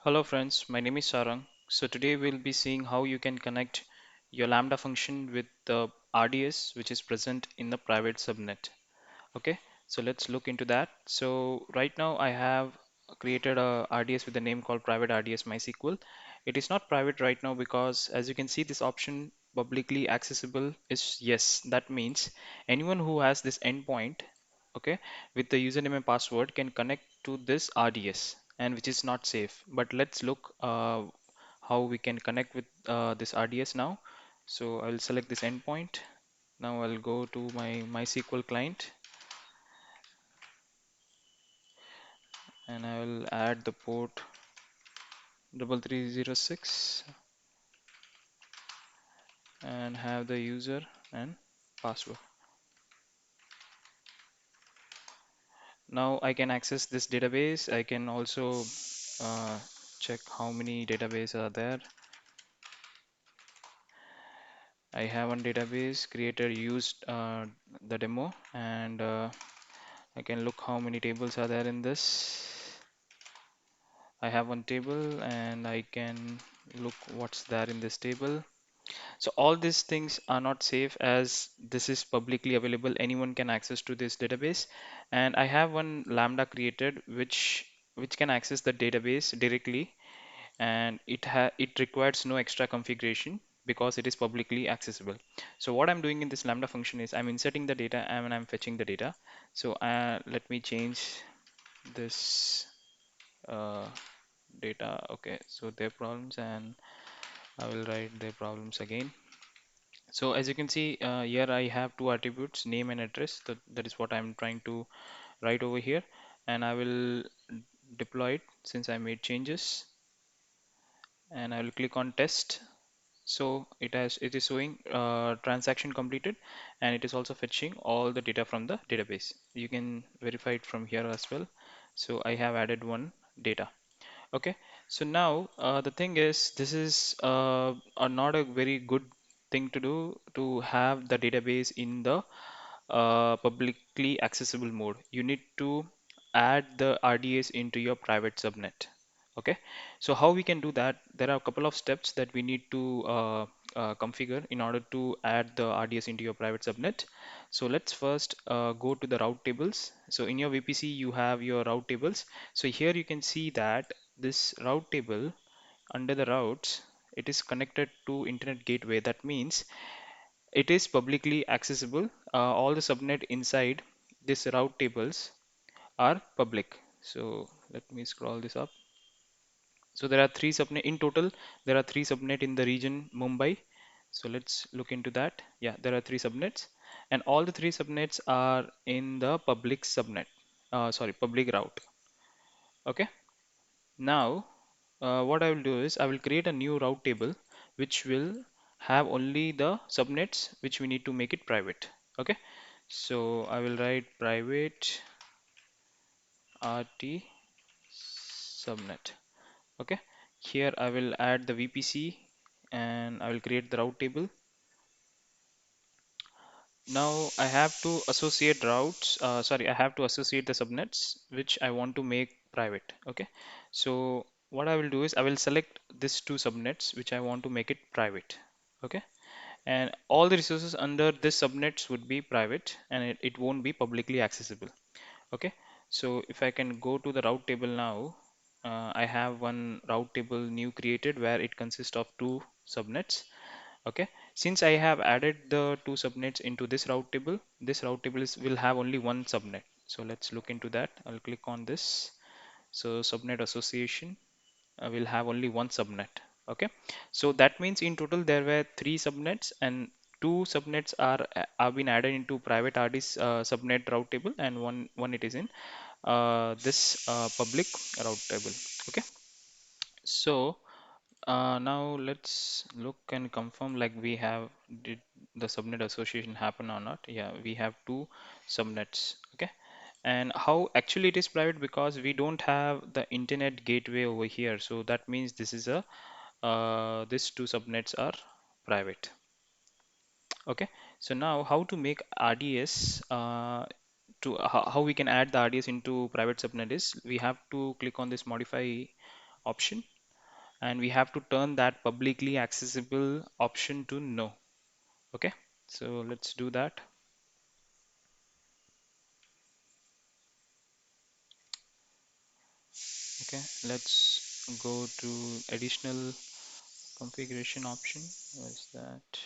Hello friends, my name is Sarang. So today we'll be seeing how you can connect your Lambda function with the RDS which is present in the private subnet. Okay, so let's look into that. So right now I have created a RDS with the name called private RDS MySQL. It is not private right now because as you can see this option publicly accessible is yes. That means anyone who has this endpoint, okay, with the username and password can connect to this RDS and which is not safe. But let's look how we can connect with this RDS now. So I'll select this endpoint. Now I'll go to my MySQL client and I will add the port 3306 and have the user and password. Now I can access this database. I can also uh, check how many databases are there. I have one database creator used the demo and I can look how many tables are there in this. I have one table and I can look what's there in this table. So all these things are not safe as this is publicly available. Anyone can access to this database. And I have one Lambda created which can access the database directly and it requires no extra configuration because it is publicly accessible. So what I'm doing in this Lambda function is I'm inserting the data and I'm fetching the data. So let me change this uh, data. Okay, so their problems and I will write their problems again. So as you can see here I have two attributes, name and address. That is what I'm trying to write over here, and I will deploy it since I made changes, and I will click on test. So it is showing transaction completed, and it is also fetching all the data from the database. You can verify it from here as well. So I have added one data. Okay, so now the thing is, this is not a very good thing to do to have the database in the publicly accessible mode. You need to add the RDS into your private subnet. Okay, so how we can do that? There are a couple of steps that we need to configure in order to add the RDS into your private subnet. So let's first go to the route tables. So in your VPC, you have your route tables. So here you can see that this route table under the routes, it is connected to internet gateway. That means it is publicly accessible. All the subnet inside this route tables are public. So let me scroll this up. So there are three subnet in total. There are three subnet in the region Mumbai. So let's look into that. Yeah, there are three subnets, and all the three subnets are in the public subnet. Sorry, public route. Okay. Now, what I will do is I will create a new route table which will have only the subnets which we need to make it private. Okay. So I will write private RT subnet. Okay. Here I will add the VPC and I will create the route table. Now I have to associate routes, I have to associate the subnets which I want to make private. Okay. So what I will do is I will select these two subnets which I want to make it private. Okay. And all the resources under this subnets would be private and it won't be publicly accessible. Okay. So if I can go to the route table now, I have one route table new created where it consists of two subnets. Okay, since I have added the two subnets into this route table will have only one subnet. So let's look into that. I'll click on this. So subnet association will have only one subnet. Okay, so that means in total there were three subnets and two subnets are been added into private RD's subnet route table and one it is in this public route table. Okay, so now let's look and confirm like we have did the subnet association happen or not. Yeah, we have two subnets. Okay, and how actually it is private because we don't have the internet gateway over here. So that means this is a these two subnets are private. Okay, so now how to make RDS to how we can add the RDS into private subnet is we have to click on this modify option and we have to turn that publicly accessible option to no. Okay, so let's do that. Okay, let's go to additional configuration option. Where's that?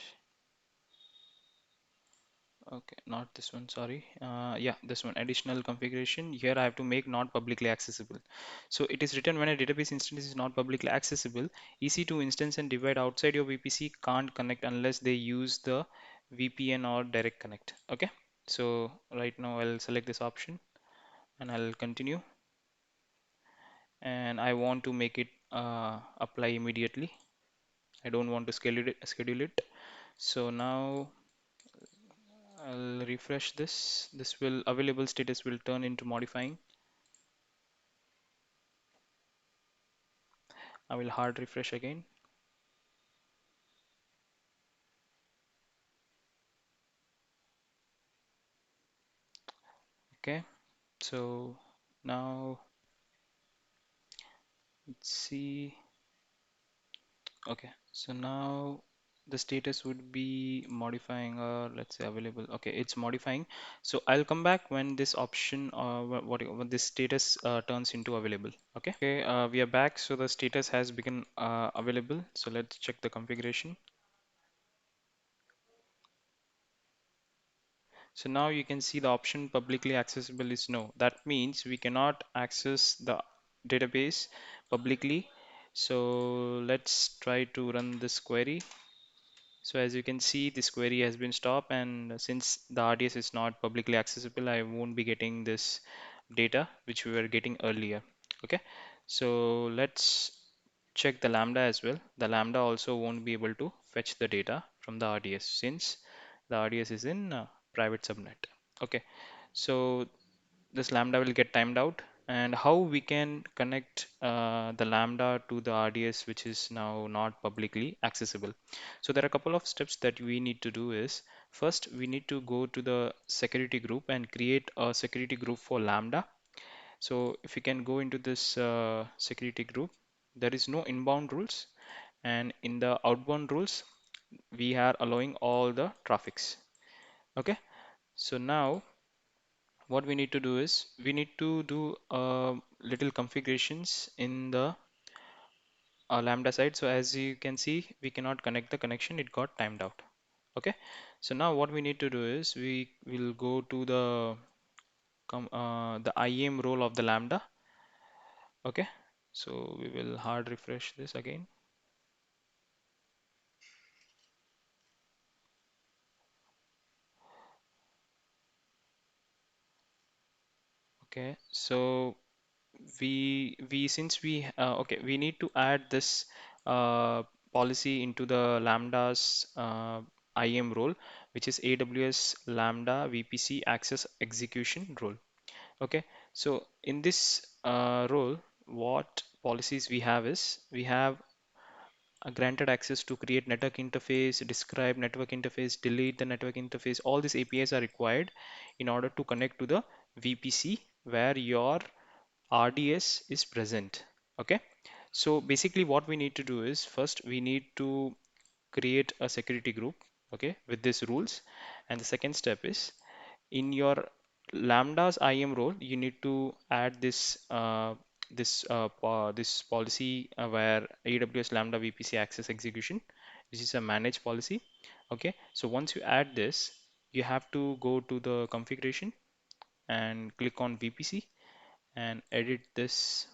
Okay, not this one, sorry. Yeah, this one, additional configuration. Here I have to make not publicly accessible. So it is written when a database instance is not publicly accessible, EC2 instance and divide outside your VPC can't connect unless they use the VPN or direct connect. Okay, so right now I'll select this option and I'll continue. And I want to make it apply immediately. I don't want to schedule it. So now I'll refresh this. This will available status will turn into modifying. I will hard refresh again. Okay, so now let's see. Okay, so now the status would be modifying, or let's say available. Okay, it's modifying. So I'll come back when this option when this status turns into available. Okay, we are back. So the status has become available. So let's check the configuration. So now you can see the option publicly accessible is no. That means we cannot access the database publicly. So let's try to run this query. So as you can see, this query has been stopped, and since the RDS is not publicly accessible, I won't be getting this data which we were getting earlier. Okay, so let's check the Lambda as well. The Lambda also won't be able to fetch the data from the RDS since the RDS is in private subnet. Okay, so this Lambda will get timed out, and how we can connect the Lambda to the RDS which is now not publicly accessible. So there are a couple of steps that we need to do is, first we need to go to the security group and create a security group for Lambda. So if you can go into this security group, there is no inbound rules, and in the outbound rules we are allowing all the traffics. Okay, so now what we need to do is we need to do little configurations in the Lambda side. So as you can see, we cannot connect the connection, it got timed out. Okay, so now what we need to do is we will go to the IAM role of the Lambda. Okay, so we will hard refresh this again. Okay, so we since we okay, we need to add this uh, policy into the Lambda's IAM role, which is AWS Lambda VPC access execution role. Okay, so in this role, what policies we have is we have granted access to create network interface, describe network interface, delete the network interface. All these APIs are required in order to connect to the VPC where your RDS is present. Okay, so basically what we need to do is first we need to create a security group, okay, with these rules. And the second step is in your Lambda's IAM role, you need to add this policy where AWS Lambda VPC access execution. This is a managed policy. Okay, so once you add this, you have to go to the configuration and click on VPC and edit this.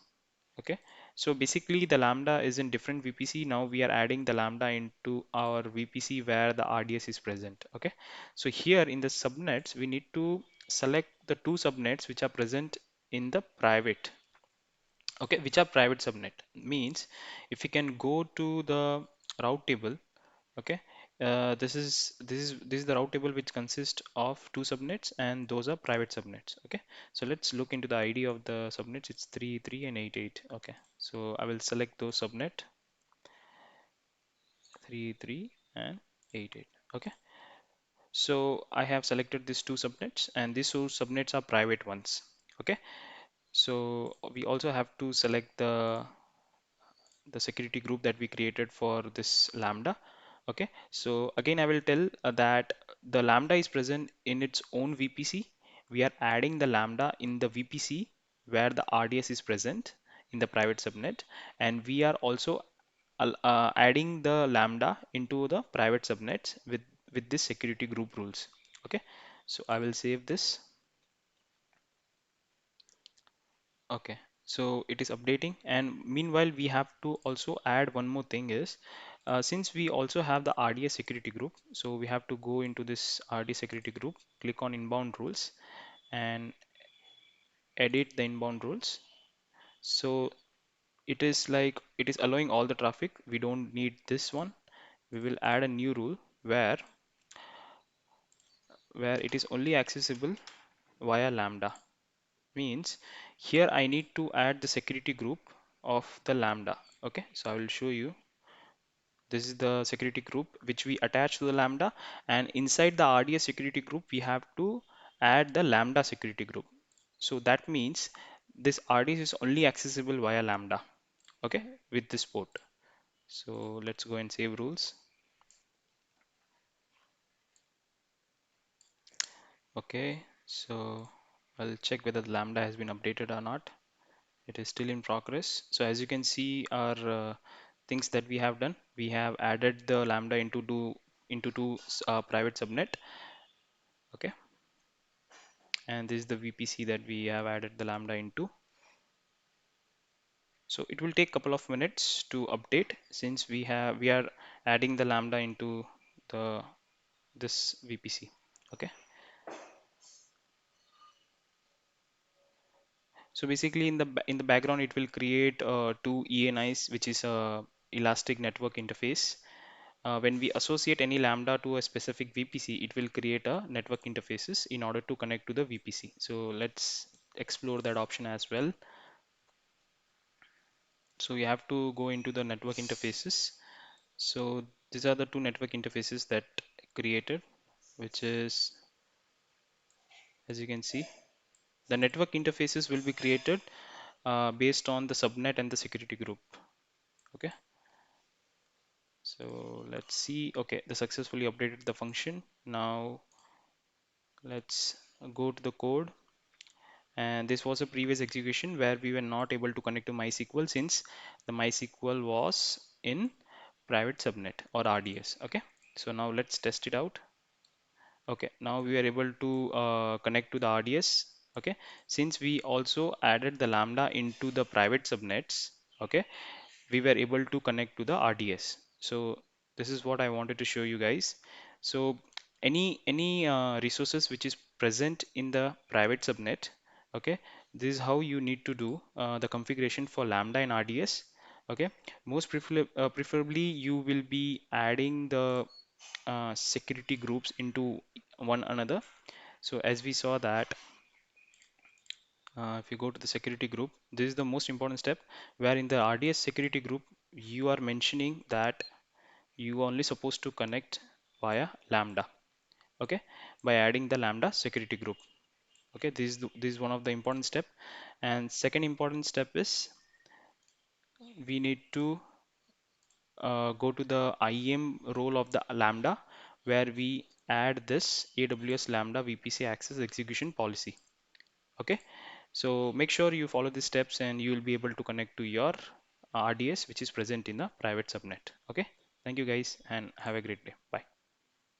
Okay, so basically the Lambda is in different VPC. Now we are adding the Lambda into our VPC where the RDS is present. Okay, so here in the subnets, we need to select the two subnets which are present in the private. Okay, which are private subnet means if you can go to the route table. Okay, this is the route table which consists of two subnets, and those are private subnets. Okay, so let's look into the ID of the subnets. It's 3 3 and 8 8. Okay, so I will select those subnet 3 3 and 8 8. Okay, so I have selected these two subnets, and these two subnets are private ones. Okay, so we also have to select the the security group that we created for this Lambda. Okay, so again, I will tell that the Lambda is present in its own VPC. We are adding the Lambda in the VPC where the RDS is present in the private subnet, and we are also adding the Lambda into the private subnets with this security group rules. Okay, so I will save this. Okay, so it is updating, and meanwhile we have to also add one more thing is, since we also have the RDS security group, so we have to go into this RD security group, click on inbound rules and edit the inbound rules. So it is like it is allowing all the traffic. We don't need this one. We will add a new rule where it is only accessible via Lambda. Means here I need to add the security group of the Lambda. Okay, so I will show you. This is the security group which we attach to the Lambda, and inside the RDS security group we have to add the Lambda security group. So that means this RDS is only accessible via Lambda, okay, with this port. So let's go and save rules. Okay, so I'll check whether the Lambda has been updated or not. It is still in progress. So as you can see, our things that we have done, we have added the Lambda into two private subnet. Okay, and this is the VPC that we have added the Lambda into. So it will take a couple of minutes to update since we are adding the Lambda into the this VPC. Okay, so basically in the background it will create two ENIs, which is a elastic network interface. When we associate any Lambda to a specific VPC, it will create a network interfaces in order to connect to the VPC. So let's explore that option as well. So we have to go into the network interfaces. So these are the two network interfaces that created, which is, as you can see, the network interfaces will be created based on the subnet and the security group. Okay, so let's see. Okay, the successfully updated the function. Now let's go to the code. And this was a previous execution where we were not able to connect to MySQL since the MySQL was in private subnet or RDS. Okay, so now let's test it out. Okay, now we are able to connect to the RDS. Okay, since we also added the Lambda into the private subnets, okay, we were able to connect to the RDS. So this is what I wanted to show you guys. So any resources which is present in the private subnet, okay, this is how you need to do the configuration for Lambda and RDS. Okay, preferably you will be adding the security groups into one another. So as we saw that, if you go to the security group, this is the most important step where in the RDS security group, you are mentioning that you are only supposed to connect via Lambda. Okay, by adding the Lambda security group. Okay, this is one of the important step. And second important step is we need to go to the IAM role of the Lambda where we add this AWS Lambda VPC access execution policy. Okay, so make sure you follow these steps and you will be able to connect to your RDS which is present in the private subnet. Okay, thank you guys and have a great day. Bye.